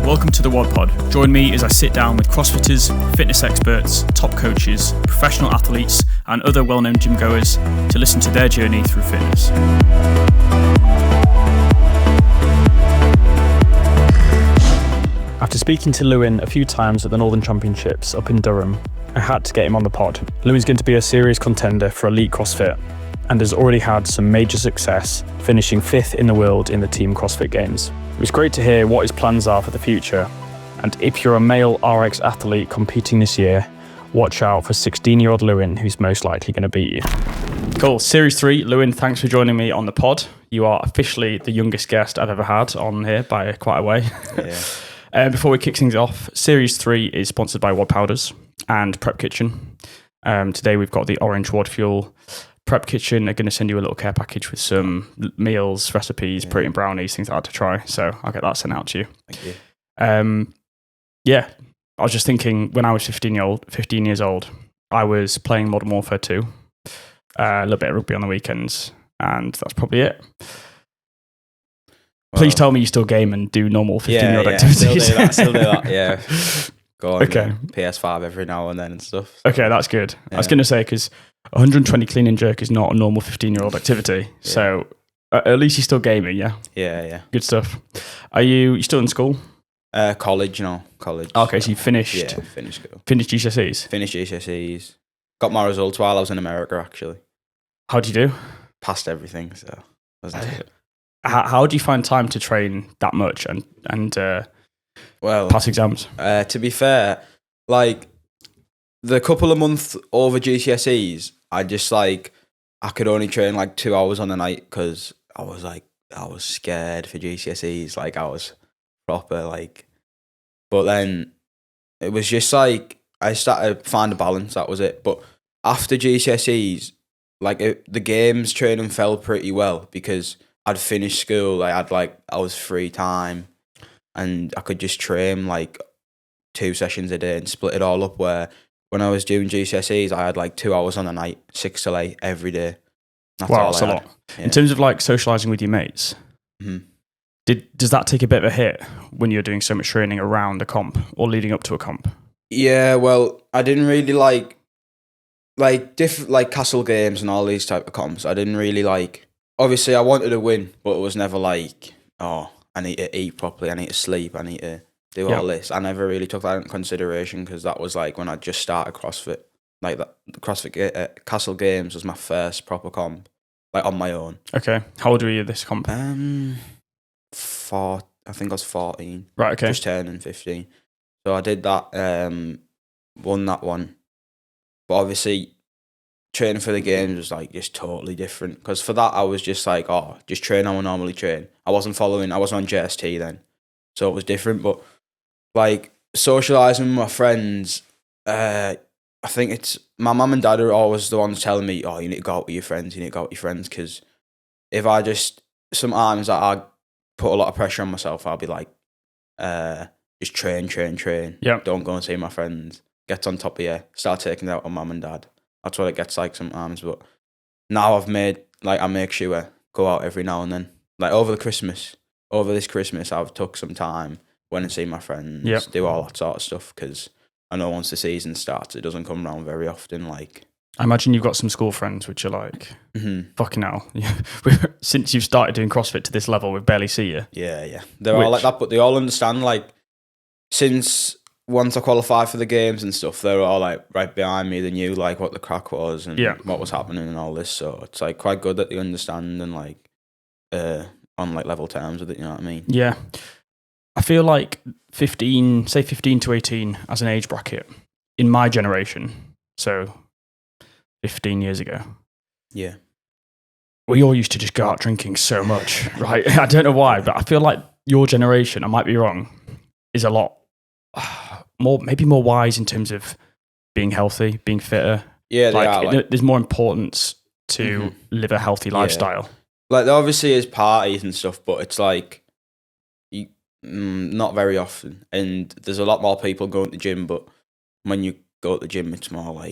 welcome to the WOD Pod. Join me as I sit down with CrossFitters, fitness experts, top coaches, professional athletes, and other well-known gym goers to listen to their journey through fitness. After speaking to Lewin a few times at the Northern Championships up in Durham, I had to get him on the pod. Lewin's going to be a serious contender for elite CrossFit and has already had some major success, finishing 5th in the world in the Team CrossFit Games. It was great to hear what his plans are for the future, and if you're a male RX athlete competing this year, watch out for 16-year-old Lewin, who's most likely going to beat you. Cool. Series 3, Lewin, thanks for joining me on the pod. You are officially the youngest guest I've ever had on here by quite a way. Yeah. Before we kick things off, Series 3 is sponsored by WOD Powders and Prep Kitchen. Today we've got the Orange WOD Fuel. Prep Kitchen are going to send you a little care package with some meals, recipes, protein brownies, things like that to try. So I'll get that sent out to you. Thank you. I was just thinking when I was 15 years old, I was playing Modern Warfare 2, a little bit of rugby on the weekends, and that's probably it. Please tell me you still game and do normal 15-year-old activities. Still do that, yeah. Go on, Okay. PS5 every now and then and stuff. Okay, that's good. Yeah. I was going to say, because 120 clean and jerk is not a normal 15-year-old activity. Yeah. So at least you're still gaming, yeah? Yeah. Good stuff. Are you still in school? College. Okay, so you finished Yeah, finished school. finished GCSEs. Finished GCSEs. Got my results while I was in America, actually. How'd you do? Passed everything, so wasn't it? How do you find time to train that much and Well, pass exams? to be fair, like the couple of months over GCSEs, I could only train like 2 hours on the night because I was scared for GCSEs. Like I was proper but then it was just like I started to find a balance. That was it. But after GCSEs, the games training fell pretty well because I'd finished school. I was free time. And I could just train 2 sessions a day and split it all up. Where when I was doing GCSEs, I had 2 hours on the night, 6 till 8 every day. Wow, that's a lot. Yeah. In terms of socialising with your mates, does that take a bit of a hit when you're doing so much training around a comp or leading up to a comp? Yeah, well, I didn't really different Castle Games and all these type of comps. I didn't really Obviously, I wanted to win, but it was never I need to eat properly, I need to sleep, I need to do all this. I never really took that into consideration because that was when I just started CrossFit. The CrossFit Castle Games was my first proper comp, on my own. Okay. How old were you at this comp? I think I was 14. Right, okay. Just turning 15. So I did that, won that one. But obviously, training for the games was just totally different because for that I was just just train how I normally train. I wasn't on JST then, so it was different. But socialising with my friends, I think it's my mum and dad are always the ones telling me, you need to go out with your friends, because if I sometimes I put a lot of pressure on myself, I'll be just train. Yeah. Don't go and see my friends. Gets on top of you, start taking it out on mum and dad. That's what it gets sometimes, but now I've made, I make sure go out every now and then. Over this Christmas, I've took some time, went and see my friends, do all that sort of stuff, because I know once the season starts, it doesn't come around very often. I imagine you've got some school friends which are fucking hell. Since you've started doing CrossFit to this level, we barely see you. Yeah. They're all like that, but they all understand, since once I qualified for the games and stuff, they were all right behind me. They knew what the crack was and what was happening and all this. So it's quite good that they understand and on level terms with it. You know what I mean? Yeah, I feel 15 to 18 as an age bracket in my generation. So 15 years ago. Yeah, we all used to just go out drinking so much, right? I don't know why, but I feel your generation, I might be wrong, is a lot maybe more wise in terms of being healthy, being fitter. Yeah, they are, there's more importance to live a healthy lifestyle. There obviously is parties and stuff, but it's not very often. And there's a lot more people going to the gym, but when you go to the gym, it's more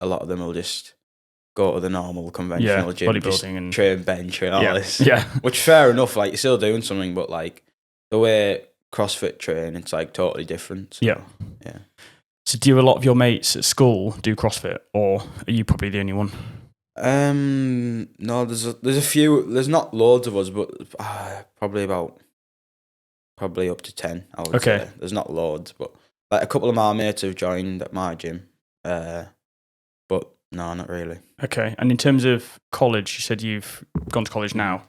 a lot of them will just go to the normal conventional gym, bodybuilding and train bench and all this. Yeah, which fair enough. You're still doing something, but the way CrossFit training, it's like totally different. So, Yeah. yeah. So do a lot of your mates at school do CrossFit, or are you probably the only one? No, there's a few. There's not loads of us, but probably up to 10. I would Okay. say. There's not loads, but like a couple of my mates have joined at my gym. But no, not really. Okay. And in terms of college, you said you've gone to college now.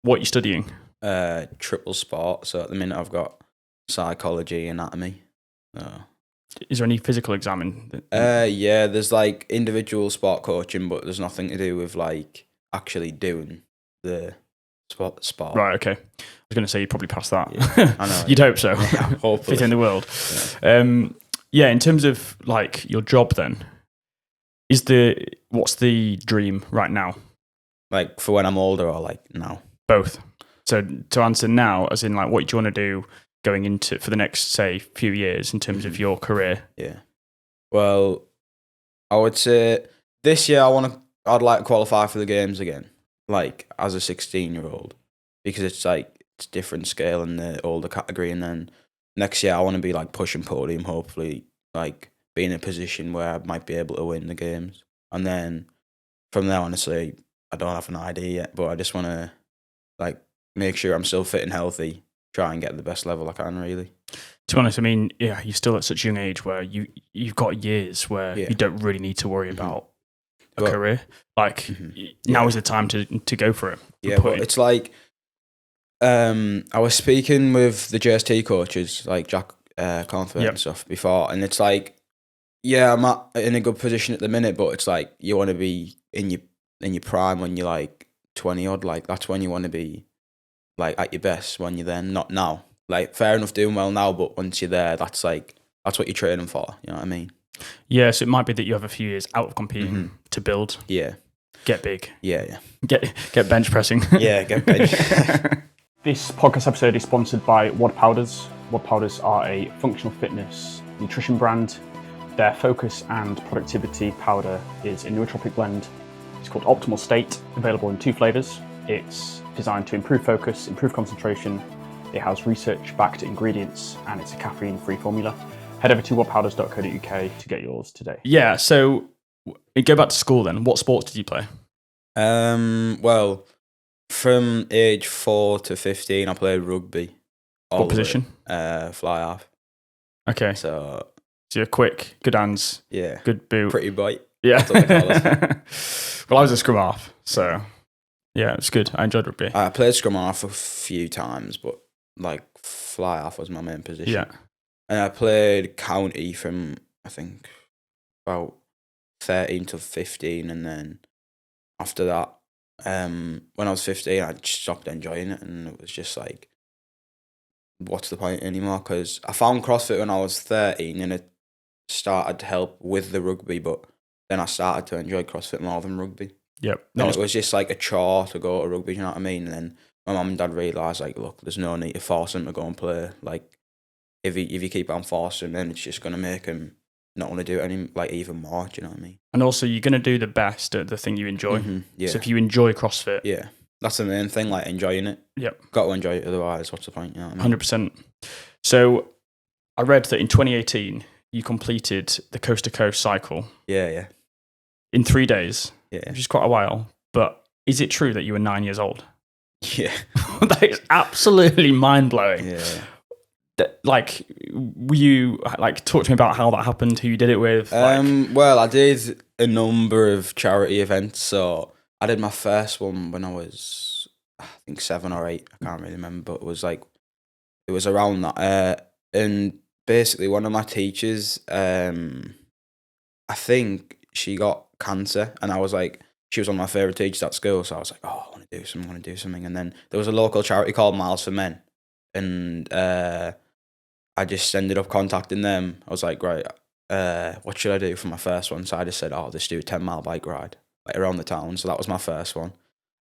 What are you studying? Triple sport. So at the minute I've got psychology, anatomy. Is there any physical exam? Yeah, there's like individual sport coaching, but there's nothing to do with like actually doing the sport. Right, okay. I was going to say you'd probably pass that. Yeah, I know. You'd hope so. Yeah, hopefully. Fit in the world. Yeah. In terms of like your job then, what's the dream right now? Like for when I'm older or like now? Both. So to answer now, as in like what do you want to do going into for the next, say, few years in terms of your career? Yeah. Well, I would say this year I'd like to qualify for the games again, like as a 16-year-old, because it's different scale in the older category, and then next year I want to be like pushing podium, hopefully like be in a position where I might be able to win the games, and then from there, honestly, I don't have an idea yet, but I just want to like make sure I'm still fit and healthy, try and get the best level I can, really. To be honest, I mean, yeah, you're still at such a young age where you've got years where you don't really need to worry about a career. Like now is the time to go for it. Yeah, but it's like I was speaking with the JST coaches, like Jack Confer and stuff before, and it's like, yeah, I'm in a good position at the minute, but it's like you want to be in your prime when you're like 20 odd. Like that's when you want to be like at your best, when you're there, not now. Like fair enough doing well now, but once you're there, that's what you're training for. You know what I mean? Yeah, so it might be that you have a few years out of competing to build. Yeah. Get big. Yeah. Get bench pressing. Yeah, get bench. This podcast episode is sponsored by WOD Powders. WOD Powders are a functional fitness nutrition brand. Their focus and productivity powder is a nootropic blend. It's called Optimal State, available in 2 flavors. It's designed to improve focus, improve concentration. It has research-backed ingredients, and it's a caffeine-free formula. Head over to whatpowders.co.uk to get yours today. Yeah, so go back to school then. What sports did you play? Well, from age 4 to 15, I played rugby. What position? Fly half. Okay. So you're quick, good hands, good boot. Pretty boy. Yeah. Well, I was a scrum half, so yeah, it's good. I enjoyed rugby. I played scrum half a few times, but like fly half was my main position. Yeah. And I played county from, I think, about 13 to 15, and then after that, when I was 15, I just stopped enjoying it, and it was just like, what's the point anymore? Because I found CrossFit when I was 13, and it started to help with the rugby, but then I started to enjoy CrossFit more than rugby. Yep. And it was just like a chore to go to rugby, you know what I mean? And then my mum and dad realised, like, look, there's no need to force him to go and play. Like, if you keep on forcing, then it's just going to make him not want to do it even more, do you know what I mean? And also, you're going to do the best at the thing you enjoy. Yeah. So if you enjoy CrossFit... Yeah. That's the main thing, like enjoying it. Yep. Got to enjoy it, otherwise what's the point, you know what I mean? 100%. So I read that in 2018, you completed the Coast to Coast cycle. Yeah. In 3 days. Yeah. Which is quite a while. But is it true that you were 9 years old? Yeah. That is absolutely mind-blowing. Yeah. Like, were you, like, talk to me about how that happened, who you did it with? Well, I did a number of charity events. So I did my first one when I was, I think, 7 or 8. I can't really remember, but it was around that. And basically, one of my teachers, I think she got cancer, and I was like, she was one of my favourite teachers at school, so I was like, oh, I want to do something. And then there was a local charity called Miles for Men, and I just ended up contacting them. I was like, right, what should I do for my first one? So I just said, just do a 10-mile bike ride like around the town. So that was my first one.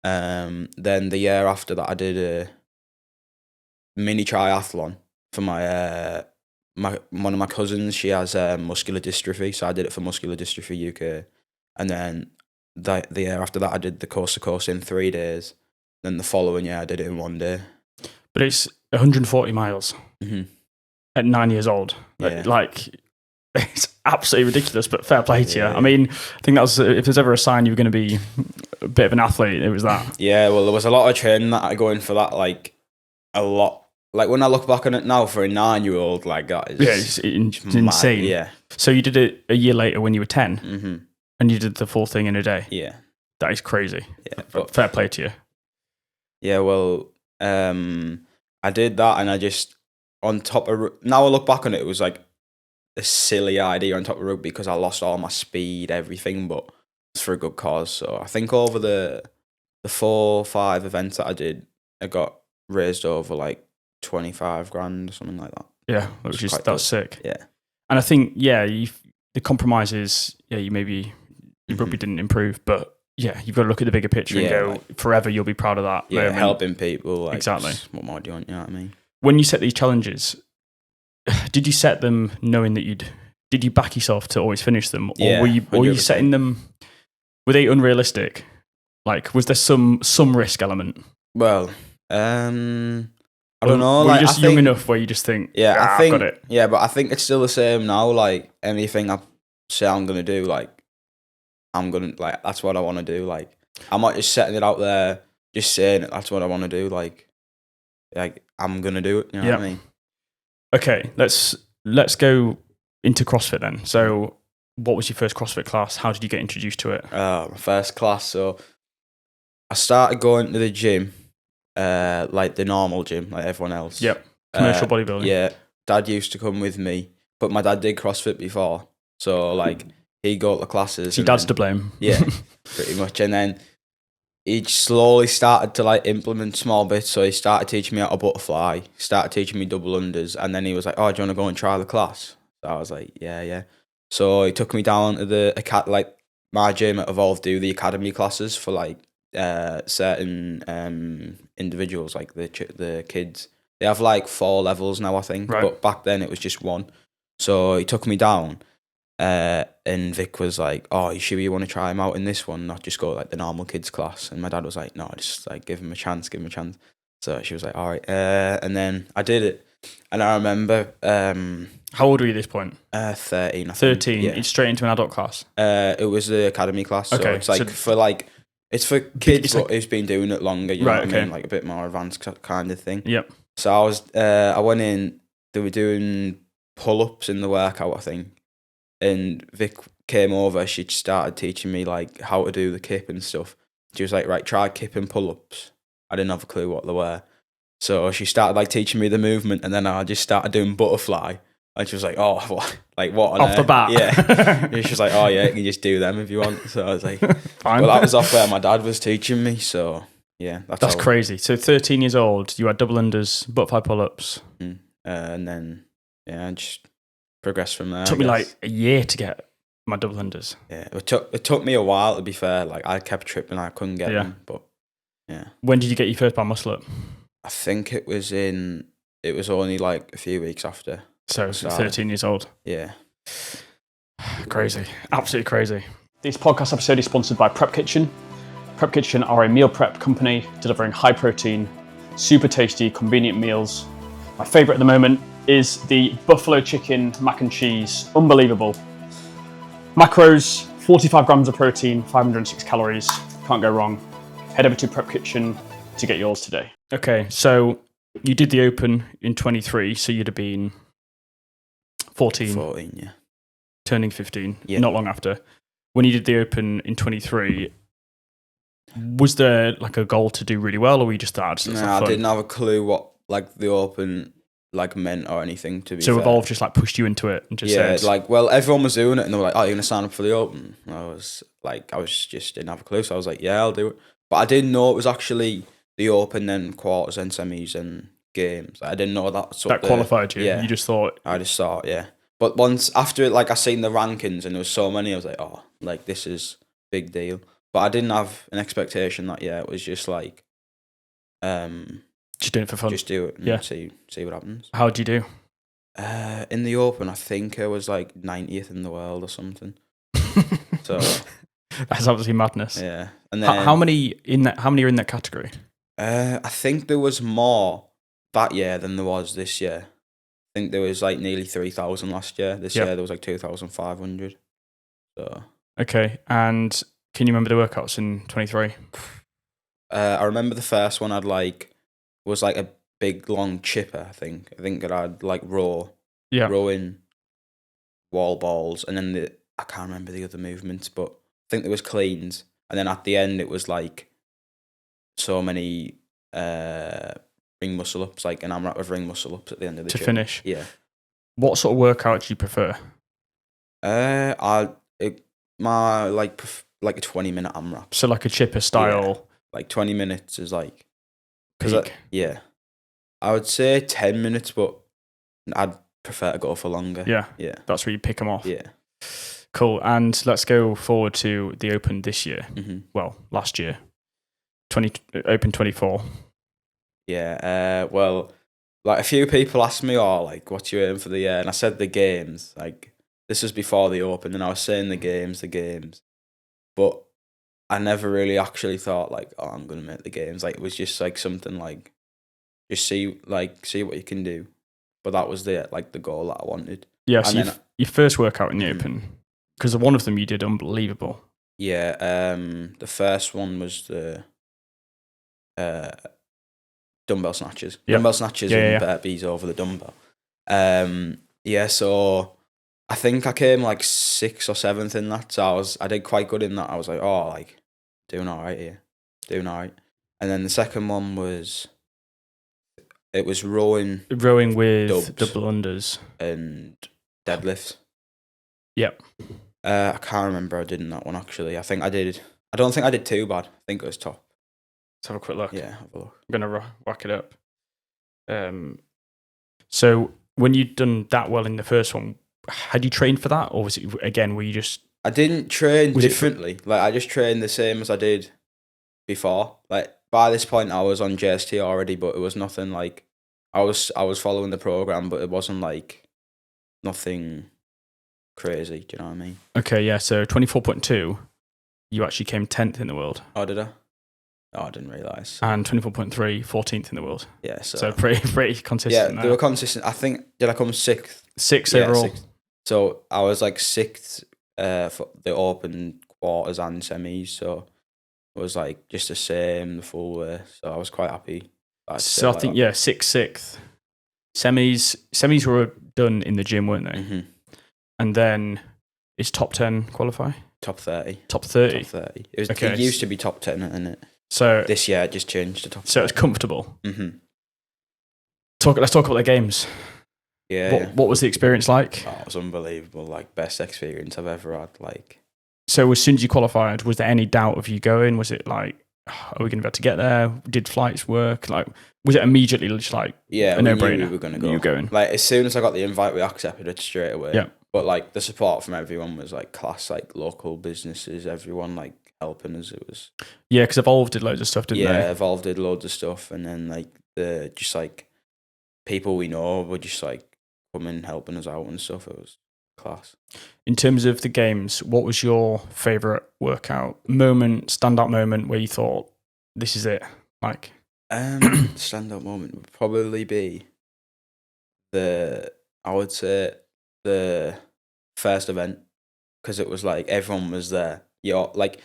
Then the year after that, I did a mini triathlon for my one of my cousins. She has muscular dystrophy, so I did it for Muscular Dystrophy UK. And then the year after that, I did the coast to coast in 3 days. Then the following year, I did it in 1 day. But 140 miles at 9 years old. Yeah. Like, it's absolutely ridiculous, but fair play to you. Yeah. I mean, I think that was, if there's ever a sign you were going to be a bit of an athlete, it was that. Yeah, well, there was a lot of training that I go in for that, like, a lot. Like, when I look back on it now, for a 9-year-old, like, that is... Yeah, it's insane. Yeah. So you did it a year later when you were 10, and you did the full thing in a day? Yeah. That is crazy. Yeah, but fair play to you. Yeah, well, I did that, and I just, on top of... Now I look back on it, it was, like, a silly idea on top of rugby because I lost all my speed, everything, but it's for a good cause. So I think over the 4 or 5 events that I did, I got raised over like 25 grand or something like that. Yeah, that's sick. Yeah. And I think, the compromise is, your rugby didn't improve, but you've got to look at the bigger picture and go, like, forever you'll be proud of that. Yeah, moment. Helping people. Like, exactly. What more do you want, you know what I mean? When you set these challenges, did you set them knowing that did you back yourself to always finish them? Or were you setting them, were they unrealistic? Like, was there some risk element? Well, I don't know. Were you just young enough where you just think, I think, I've got it? Yeah, but I think it's still the same now. Like, anything I say I'm going to do, like, that's what I want to do. Like, I'm not just setting it out there, just saying it, that's what I want to do. Like I'm going to do it. You know what I mean? Okay, let's go into CrossFit then. So, what was your first CrossFit class? How did you get introduced to it? My first class. So, I started going to the gym, like the normal gym, like everyone else. Yep. Commercial bodybuilding. Yeah. Dad used to come with me, but my dad did CrossFit before, so like he'd go to the classes. So your dad's to blame. Yeah, pretty much. And then he slowly started to like implement small bits. So he started teaching me how to butterfly, started teaching me double unders, and then he was like, "Oh, do you want to go and try the class?" So I was like, "Yeah." So he took me down to the my gym at Evolve do the academy classes for like certain individuals, like the kids. They have like 4 levels now, I think, right. But back then it was just 1. So he took me down. And Vic was like, "Oh, you sure you want to try him out in this one, not just go like the normal kids class?" And my dad was like, "No, just like give him a chance." So she was like, "All right," and then I did it, and I remember. How old were you at this point? 13. 13. Yeah. It's straight into an adult class. It was the academy class. So okay, it's like it's for kids, but who's been doing it longer. You know what I mean? Like a bit more advanced kind of thing. Yep. So I went in. They were doing pull-ups in the workout, I think. And Vic came over, she started teaching me like how to do the kip and stuff. She was like, "Right, try kip and pull-ups." I didn't have a clue what they were. So she started like teaching me the movement, and then I just started doing butterfly. And she was like, "Oh, what? Like what on off the bat?" Yeah. And she was like, "Oh yeah, you can just do them if you want." So I was like, fine. Well, that was off where my dad was teaching me. So yeah, that's crazy. So 13 years old, you had double unders, butterfly pull-ups. And then, I just progressed from there. It took me like a year to get my double unders. Yeah, it took me a while, to be fair. Like, I kept tripping, I couldn't get them. But yeah. When did you get your first bar muscle up? I think it was only like a few weeks after. So 13 years old. Yeah. Crazy. Absolutely crazy. This podcast episode is sponsored by Prep Kitchen. Prep Kitchen are a meal prep company delivering high protein, super tasty, convenient meals. My favourite at the moment is the buffalo chicken mac and cheese. Unbelievable. Macros, 45 grams of protein, 506 calories. Can't go wrong. Head over to Prep Kitchen to get yours today. Okay, so you did the Open in 23, so you'd have been 14. 14, yeah. Turning 15, not long after. When you did the Open in 23, was there like a goal to do really well, or were you just that? No, I didn't have a clue what like the Open like meant or anything, to be fair. Evolve just like pushed you into it and just said, like, well, everyone was doing it and they were like, "Oh, you're gonna sign up for the Open?" And I was just didn't have a clue, so I was like, "Yeah, I'll do it." But I didn't know it was actually the Open, then quarters and semis and games. I didn't know that qualified you. Yeah, you just thought. I just thought, yeah. But once after it, like I seen the rankings and there was so many, I was like, "Oh, like this is big deal." But I didn't have an expectation that it was just like, just doing it for fun. Just do it and see what happens. How did you do? In the Open, I think I was like 90th in the world or something. So that's obviously madness. Yeah. And then how many are in that category? I think there was more that year than there was this year. I think there was like nearly 3,000 last year. This year there was like 2,500. So okay, and can you remember the workouts in 23? I remember the first one was like a big long chipper. I think it had like rowing, wall balls, and then I can't remember the other movements, but I think there was cleans, and then at the end it was like so many ring muscle ups, like an AMRAP of ring muscle ups at the end of the chip. Finish. Yeah. What sort of workout do you prefer? My like a 20-minute AMRAP. So like a chipper style. Yeah. Like 20 minutes is like peak. I would say 10 minutes, but I'd prefer to go for longer. Yeah. That's where you pick them off. Yeah. Cool. And let's go forward to the Open this year. Mm-hmm. Well, last year, Open 24. Yeah. Well, like a few people asked me, "Oh, like, what's your aim for the year?" And I said the games. Like, this was before the Open, and I was saying the games. But I never really actually thought like, "Oh, I'm gonna make the games." Like, it was just like something like, just see what you can do. But that was the goal that I wanted. Yeah. So your first workout in the Open, because one of them you did unbelievable. Yeah. The first one was the dumbbell snatches. Yep. Dumbbell snatches and burpees over the dumbbell. So I think I came like 6th or 7th in that. So I did quite good in that. I was like, oh, like doing all right here. Doing all right. And then the second one was rowing. Rowing with dubs double unders. And deadlifts. Yep. I can't remember I did in that one actually. I don't think I did too bad. I think it was top. Let's have a quick look. Yeah, have a look. I'm going to whack it up. So when you'd done that well in the first one, had you trained for that? Or was it, again, were you just... I didn't train differently. Like, I just trained the same as I did before. Like, by this point, I was on JST already, but it was nothing like... I was following the program, but it wasn't like nothing crazy. Do you know what I mean? Okay, yeah. So 24.2, you actually came 10th in the world. Oh, did I? Oh, I didn't realise. And 24.3, 14th in the world. Yeah, so pretty consistent. Yeah, they were consistent. I think, did I come 6th? 6th overall. 6th. So I was like 6th for the Open quarters and semis. So it was like just the same the full way. So I was quite happy. So I think, 6th. Semis were done in the gym, weren't they? Mm-hmm. And then is top 10 qualify? Top 30. Top 30? Top 30. It used to be top 10, isn't it? So this year it just changed to top 30. So it's comfortable. Mm-hmm. Let's talk about the games. Yeah. What was the experience like? Oh, it was unbelievable. Like, best experience I've ever had. Like, so as soon as you qualified, was there any doubt of you going? Was it like, are we going to be able to get there? Did flights work? Like, was it immediately just like a no-brainer? We were going to go. You going? Like, as soon as I got the invite, we accepted it straight away. Yeah. But like, the support from everyone was like class. Like, local businesses, everyone like helping us. It was because Evolve did loads of stuff, didn't they? Yeah, Evolve did loads of stuff, and then like the just like people we know were just like coming helping us out and stuff. It was class. In terms of the games, what was your favourite workout moment, standout moment where you thought this is it? Like, standout moment would probably be I would say the first event, because it was like everyone was there. Like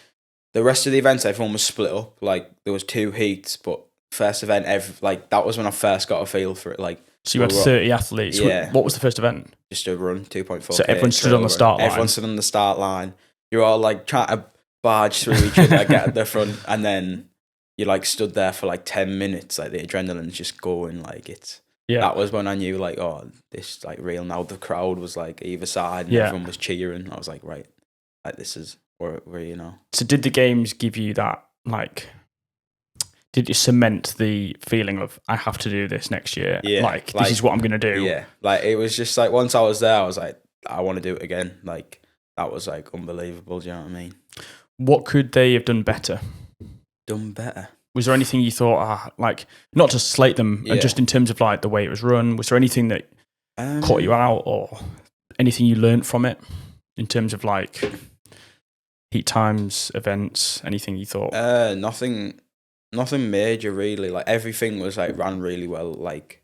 the rest of the events, everyone was split up. Like there was 2 heats, but first event, that was when I first got a feel for it. Like, so you had 30 athletes. Yeah. What was the first event? Just a run, 2.4. So everyone stood on the start line. Everyone stood on the start line. You're all like trying to barge through each other, get at the front, and then you like stood there for like 10 minutes. Like the adrenaline's just going. Like it's. Yeah. That was when I knew like, oh, this like real now. The crowd was like either side, and everyone was cheering. I was like, right, like this is where So did the games give you that like? Did it cement the feeling of I have to do this next year? Yeah, like this is what I'm gonna do. Yeah, like it was just like once I was there, I was like, I want to do it again. Like that was like unbelievable. Do you know what I mean? What could they have done better? Done better. Was there anything you thought, like, not to slate them, and just in terms of like the way it was run? Was there anything that caught you out, or anything you learned from it in terms of like heat times, events, anything you thought? Nothing nothing major really. Like everything was like ran really well. Like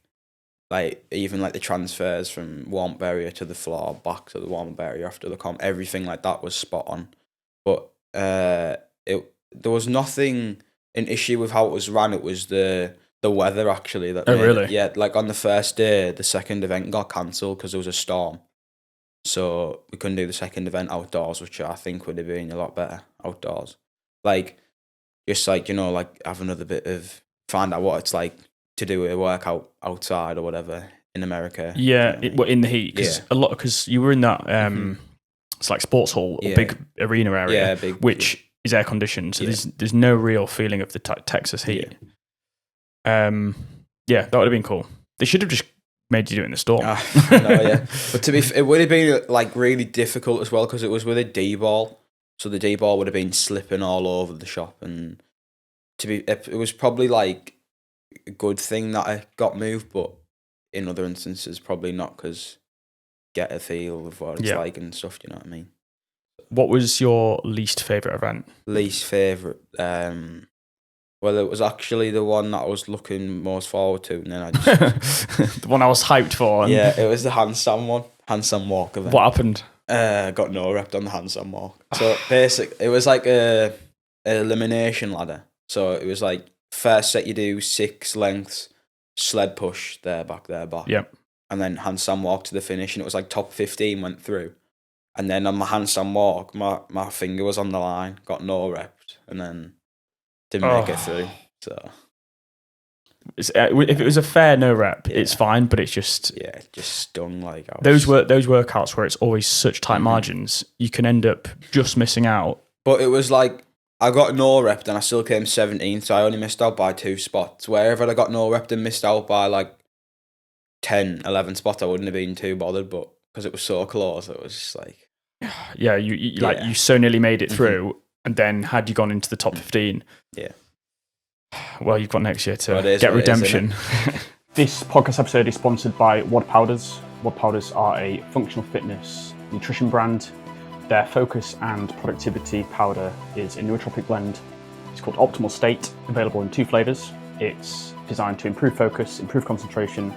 even like the transfers from warm up area to the floor, back to the warm up area after the comp, everything like that was spot on. But there was nothing an issue with how it was ran. It was the weather actually that. Oh really? Yeah, like on the first day, the second event got cancelled because there was a storm, so we couldn't do the second event outdoors, which I think would have been a lot better outdoors. Like just like like have another bit of find out what it's like to do a workout outside or whatever in America. Yeah, in the heat because you were in that it's like sports hall or big arena area, which is air conditioned. So there's no real feeling of the Texas heat. Yeah, that would have been cool. They should have just made you do it in the storm. But it would have been like really difficult as well because it was with a D ball, so the D ball would have been slipping all over the shop, and it was probably like a good thing that I got moved, but in other instances probably not because get a feel of what it's like and stuff. Do you know what I mean? What was your least favourite event? Least favourite, well, it was actually the one that I was looking most forward to, and then I just the one I was hyped for. Yeah, it was the handstand one, handstand walk event. What happened? Got no rep on the handstand walk. So it was like a elimination ladder. So it was like first set you do 6 lengths, sled push there, back, Yep. and then handstand walk to the finish, and it was like top 15 went through. And then on my handstand walk, my finger was on the line, got no rep, and then didn't make it through. So if it was a fair no rep, it's fine, but it's just it just stung like those workouts where it's always such tight margins, you can end up just missing out. But it was like I got no rep and I still came 17th, so I only missed out by 2 spots. Wherever I got no rep and missed out by like 10, 11 spots, I wouldn't have been too bothered, but because it was so close, it was just like you so nearly made it through, and then had you gone into the top 15, well, you've got next year to get redemption. This podcast episode is sponsored by WOD Powders. WOD Powders are a functional fitness nutrition brand. Their focus and productivity powder is a nootropic blend. It's called Optimal State, available in 2 flavours. It's designed to improve focus, improve concentration.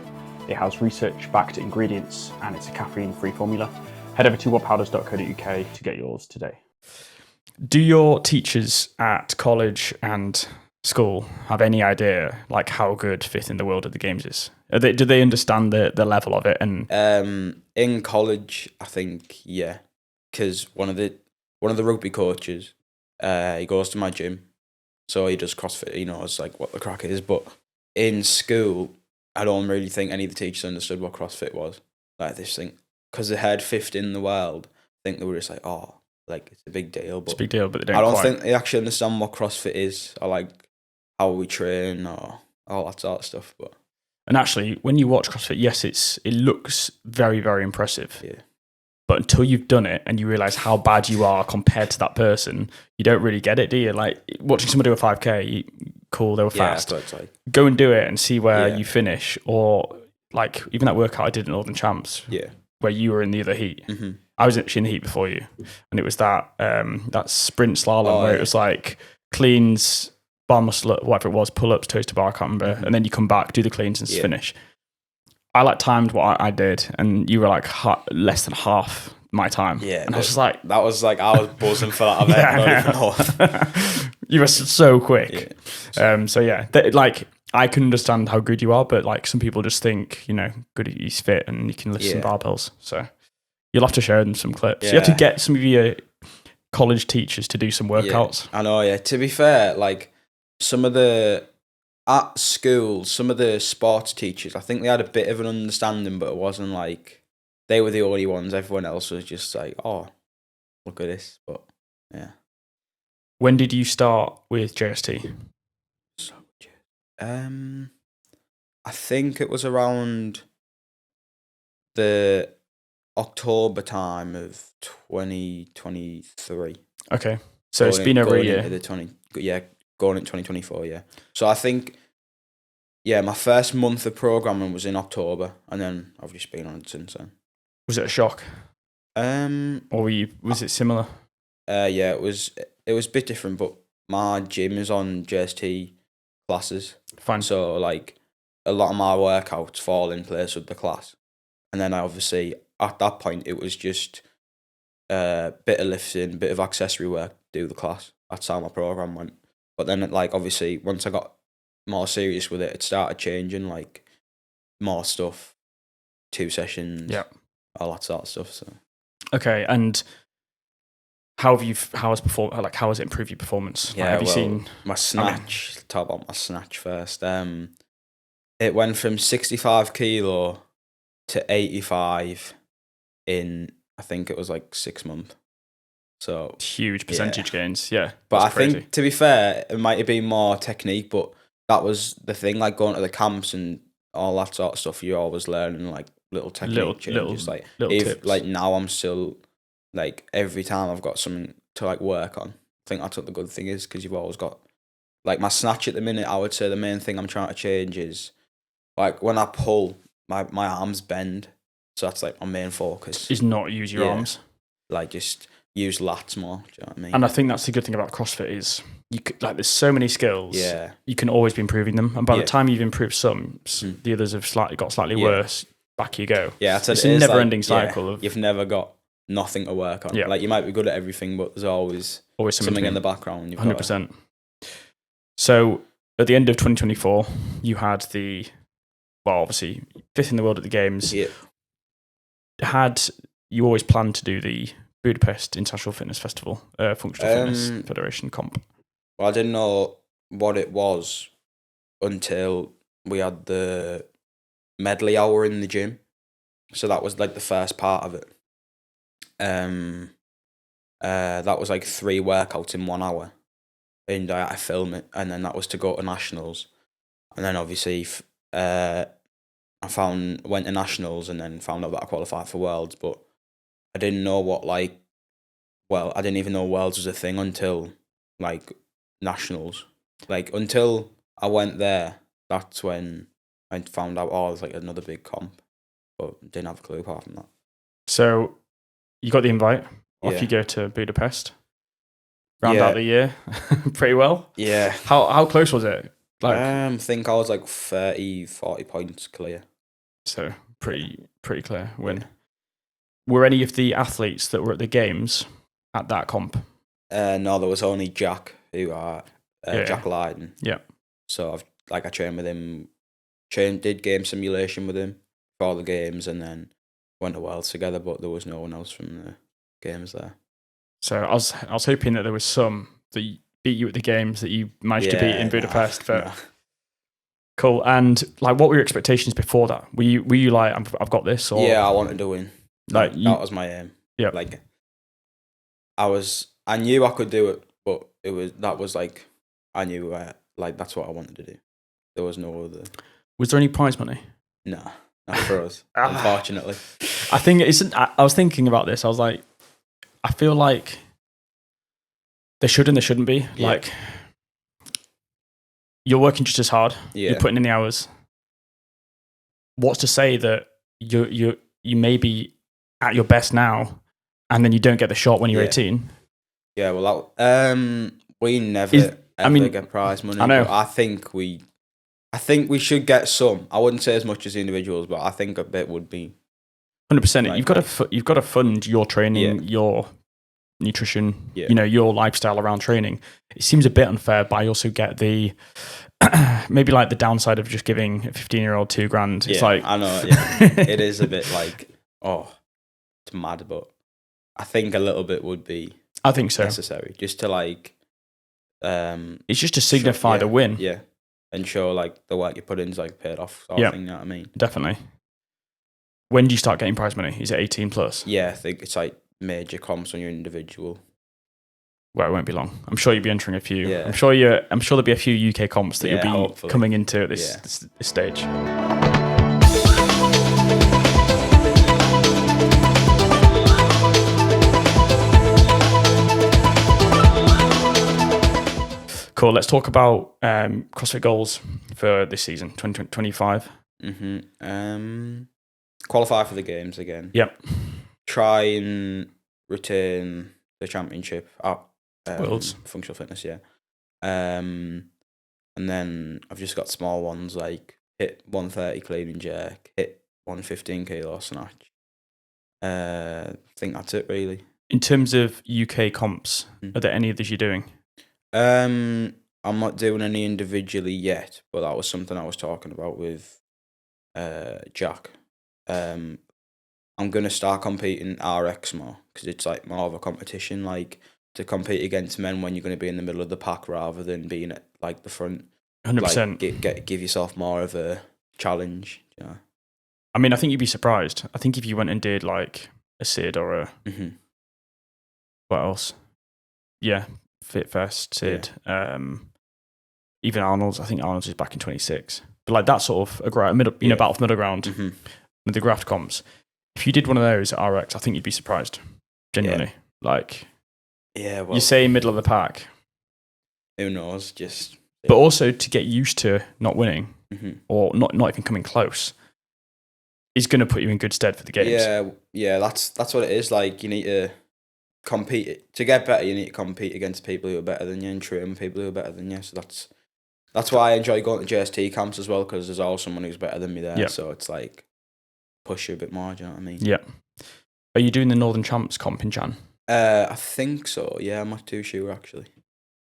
It has research-backed ingredients, and it's a caffeine-free formula. Head over to whatpowders.co.uk to get yours today. Do your teachers at college and school have any idea like how good fifth in the world at the games is? Do they understand the level of it? And in college, I think because one of the rugby coaches, he goes to my gym, so he does CrossFit. He knows like what the crack is. But in school, I don't really think any of the teachers understood what CrossFit was. Like this thing, because they had fifth in the world. I think they were just like, oh, like it's a big deal. But it's a big deal, but they don't. I don't think they actually understand what CrossFit is, or like how we train, or all that sort of stuff. But and actually, when you watch CrossFit, yes, it looks very, very impressive. Yeah. But until you've done it and you realise how bad you are compared to that person, you don't really get it, do you? Like watching somebody do a 5K, cool, they were fast. But it's like, go and do it and see where you finish. Or like even that workout I did at Northern Champs, where you were in the other heat. Mm-hmm. I was actually in the heat before you, and it was that sprint slalom where it was like cleans, bar muscle up, whatever it was, pull ups, toes to bar, I can't remember, and then you come back, do the cleans and finish. I like timed what I did, and you were like less than half my time. Yeah, and I was just like, I was buzzing for that event. You were so quick. Like I can understand how good you are, but like some people just think, good, he's fit and he can lift some barbells. So you'll have to show them some clips. Yeah. You have to get some of your college teachers to do some workouts. I know. Yeah. To be fair, like at school, some of the sports teachers, I think they had a bit of an understanding, but it wasn't like they were the only ones. Everyone else was just like, oh, look at this. But yeah. When did you start with JST? I think it was around the October time of 2023. Okay. So it's been over a year. Going into 2024, yeah. So I think, my first month of programming was in October, and then I've just been on it since then. Was it a shock? Or was it similar? It was a bit different, but my gym is on JST classes. Fine. So like a lot of my workouts fall in place with the class. And then I obviously at that point it was just a bit of lifting, bit of accessory work, do the class. That's how my program went. But then like obviously once I got more serious with it started changing, like more stuff, 2 sessions, all that sort of stuff. So okay, and how has it improved your performance? Yeah, like, have you seen my snatch? Talk about my snatch first. It went from 65 kilo to 85 in, I think it was like 6 months. So huge percentage gains. Yeah, but I crazy. think, to be fair, it might have been more technique, but that was the thing. Like going to the camps and all that sort of stuff, you're always learning like little technique changes. Little tips. Like now, I'm still like every time I've got something to like work on. I think that's what the good thing is, because you've always got like my snatch at the minute. I would say the main thing I'm trying to change is like when I pull, my arms bend, so that's like my main focus. Is not use your arms. Like just use lats more. Do you know what I mean? And I think that's the good thing about CrossFit is you could, like there's so many skills. Yeah. You can always be improving them, and by the time you've improved some, the others have got slightly worse. Back you go. Yeah, it's a never-ending cycle of you've never got nothing to work on. Yeah. Like you might be good at everything, but there's always something in the background. 100%. So at the end of 2024, you had obviously 5th in the world at the Games. Yeah. Had you always planned to do the Budapest International Fitness Festival, Functional Fitness Federation comp? Well, I didn't know what it was until we had the medley hour in the gym. So that was like the first part of it. That was like 3 workouts in 1 hour, and I had to film it, and then that was to go to nationals, and then obviously I went to nationals, and then found out that I qualified for worlds, but I didn't know I didn't even know worlds was a thing until like nationals. Like until I went there, that's when I found out, oh, it was like another big comp, but didn't have a clue apart from that. So you got the invite. Off you go to Budapest. Round out the year pretty well. Yeah. How close was it? Like, I think I was like 40 points clear. So pretty clear win. Yeah. Were any of the athletes that were at the Games at that comp? No, there was only Jack, Jack Lydon. Yeah. So I trained with him, did game simulation with him for all the games, and then went to Worlds together, but there was no one else from the Games there. So I was hoping that there was some that beat you at the Games that you managed to beat in Budapest, but cool. And like, what were your expectations before that? Were you like, I've got this? Or I wanted to win. Like that was my aim. Yeah. Like I knew I could do it, but I knew like that's what I wanted to do. There was no other. Was there any prize money? No, not for us, unfortunately. I think it isn't. I was thinking about this. I was like, I feel like there should and there shouldn't be. Yeah. Like, you're working just as hard. Yeah. You're putting in the hours. What's to say that you may be at your best now, and then you don't get the shot when you're 18? Yeah. Well, we never get prize money. I know. But I think we should get some. I wouldn't say as much as the individuals, but I think a bit would be 100%. Like, you've got to fund your training, your nutrition, your lifestyle around training. It seems a bit unfair, but I also get the maybe like the downside of just giving a 15-year-old $2,000. It's like, I know. Yeah. It is a bit like, it's mad, but I think a little bit would be. I think so. Necessary just to like. It's just to signify the win. Yeah. And show like the work you put in is like paid off. Sort of thing, you know what I mean? Definitely. When do you start getting prize money? Is it 18 plus? Yeah, I think it's like major comps when you're individual. Well, it won't be long. I'm sure you'll be entering a few. Yeah. I'm sure there'll be a few UK comps that you'll be hopefully coming into at this stage. Cool. Let's talk about CrossFit goals for this season, 2025. Qualify for the Games again. Yep. Try and retain the championship at Worlds. Functional Fitness, and then I've just got small ones like hit 130 clean and jerk, hit 115 kilo snatch. I think that's it really. In terms of UK comps, are there any others you're doing? I'm not doing any individually yet, but that was something I was talking about with Jack. I'm gonna start competing RX more because it's like more of a competition, like to compete against men when you're going to be in the middle of the pack rather than being at like the front. 100%. Like, give yourself more of a challenge. Yeah. I mean, I think you'd be surprised. I think if you went and did like a Sid or a what else? Yeah, FitFest, Sid. Yeah. Even Arnold's. I think Arnold's is back in 26. But like that sort of battle for middle ground with the graft comps. If you did one of those at RX, I think you'd be surprised. Genuinely, like. Yeah, well, you say middle of the pack. Who knows? Just. But also to get used to not winning or not even coming close is going to put you in good stead for the games. Yeah, that's what it is. Like you need to compete to get better. You need to compete against people who are better than you and train people who are better than you. So that's why I enjoy going to JST camps as well because there's always someone who's better than me there. Yeah. So it's like push you a bit more. Do you know what I mean? Yeah. Are you doing the Northern Champs comp in Jan? I think so. Yeah, I'm not too sure actually,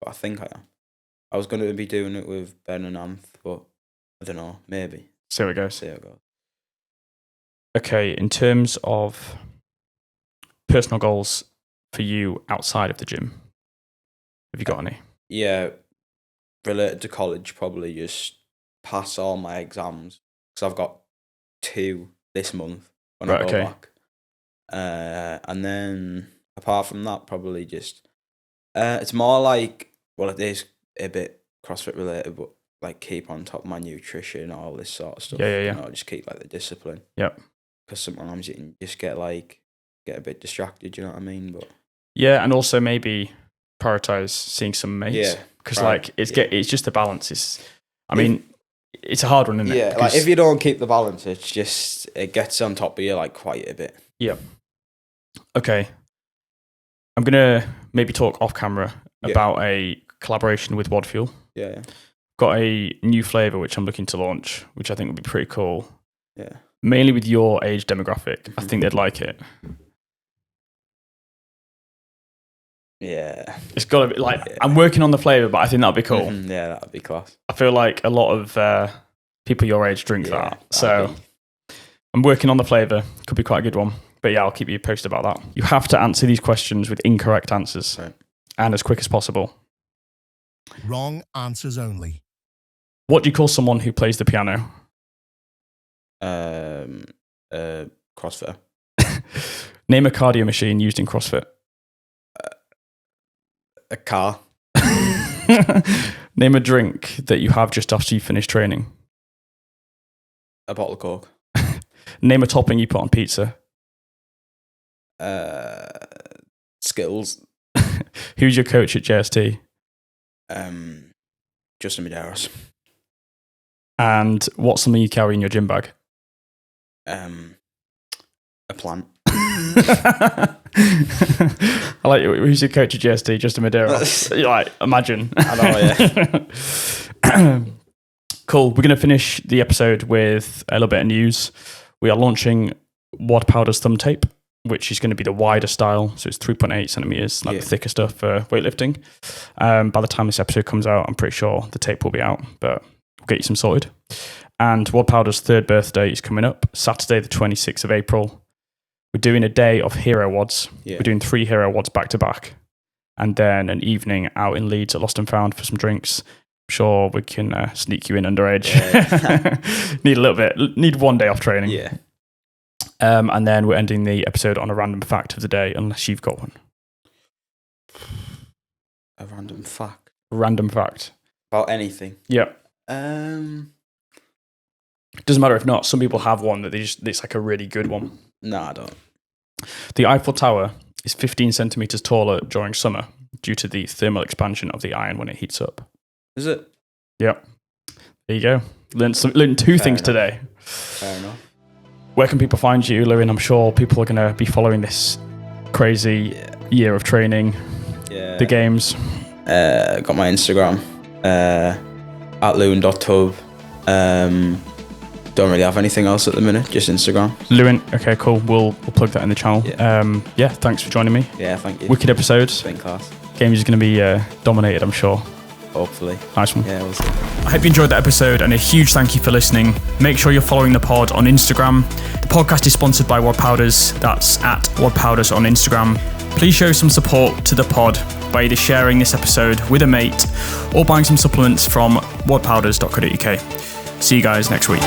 but I think I am. I was going to be doing it with Ben and Anth, but I don't know. Maybe. See how it goes. Okay, in terms of personal goals for you outside of the gym, have you got any? Yeah, related to college, probably just pass all my exams because I've got 2 this month when I go back. And then apart from that, probably just it's more like, well, it is a bit CrossFit related, but like keep on top of my nutrition, all this sort of stuff. Yeah. You know, just keep like the discipline. Yep. Because sometimes you can just get a bit distracted. You know what I mean? But yeah, and also maybe prioritize seeing some mates. Yeah. Because it's just a balance. It's a hard one, isn't it? Yeah. Like if you don't keep the balance, it gets on top of you like quite a bit. Yep. Okay. I'm gonna maybe talk off camera about a collaboration with WOD Fuel. Yeah. Got a new flavour which I'm looking to launch, which I think would be pretty cool. Yeah. Mainly with your age demographic. I think they'd like it. Yeah. It's got to be I'm working on the flavour, but I think that'd be cool. Yeah, that'd be class. I feel like a lot of people your age drink that. So I'm working on the flavour. Could be quite a good one. But yeah, I'll keep you posted about that. You have to answer these questions with incorrect answers and as quick as possible. Wrong answers only. What do you call someone who plays the piano? CrossFit. Name a cardio machine used in CrossFit. A car. Name a drink that you have just after you finish training. A bottle of Coke. Name a topping you put on pizza. Skills. Who's your coach at JST? Justin Medeiros. And what's something you carry in your gym bag? A plant. I like it. Who's your coach at JST? Justin Medeiros. Like, imagine. I know, yeah. Cool. We're going to finish the episode with a little bit of news. We are launching WOD Powders thumb tape, which is going to be the wider style. So it's 3.8 centimeters, the thicker stuff for weightlifting. By the time this episode comes out, I'm pretty sure the tape will be out, but we'll get you some sorted. And WOD Powder's 3rd birthday is coming up, Saturday, the 26th of April. We're doing a day of hero WODs. Yeah. We're doing 3 hero WODs back to back. And then an evening out in Leeds at Lost and Found for some drinks. I'm sure we can sneak you in underage. Yeah. Need 1 day off training. Yeah. And then we're ending the episode on a random fact of the day, unless you've got one. A random fact? Random fact. About anything? Yeah. Doesn't matter if not. Some people have one that it's like a really good one. No, I don't. The Eiffel Tower is 15 centimeters taller during summer due to the thermal expansion of the iron when it heats up. Is it? Yep. There you go. Learned 2 things today. Fair enough. Where can people find you, Lewin? I'm sure people are going to be following this crazy year of training. Yeah. The games. Got my Instagram. at lewin.tub. Don't really have anything else at the minute, just Instagram. Lewin, okay, cool. We'll plug that in the channel. Yeah, thanks for joining me. Yeah, thank you. Wicked episode. It's been class. Games is going to be dominated, I'm sure. Hopefully. Nice one. Yeah, we'll see. I hope you enjoyed that episode, and a huge thank you for listening. Make sure you're following the pod on Instagram. The podcast is sponsored by WOD Powders. That's at WOD Powders on Instagram. Please show some support to the pod by either sharing this episode with a mate or buying some supplements from wodpowders.co.uk. See you guys next week.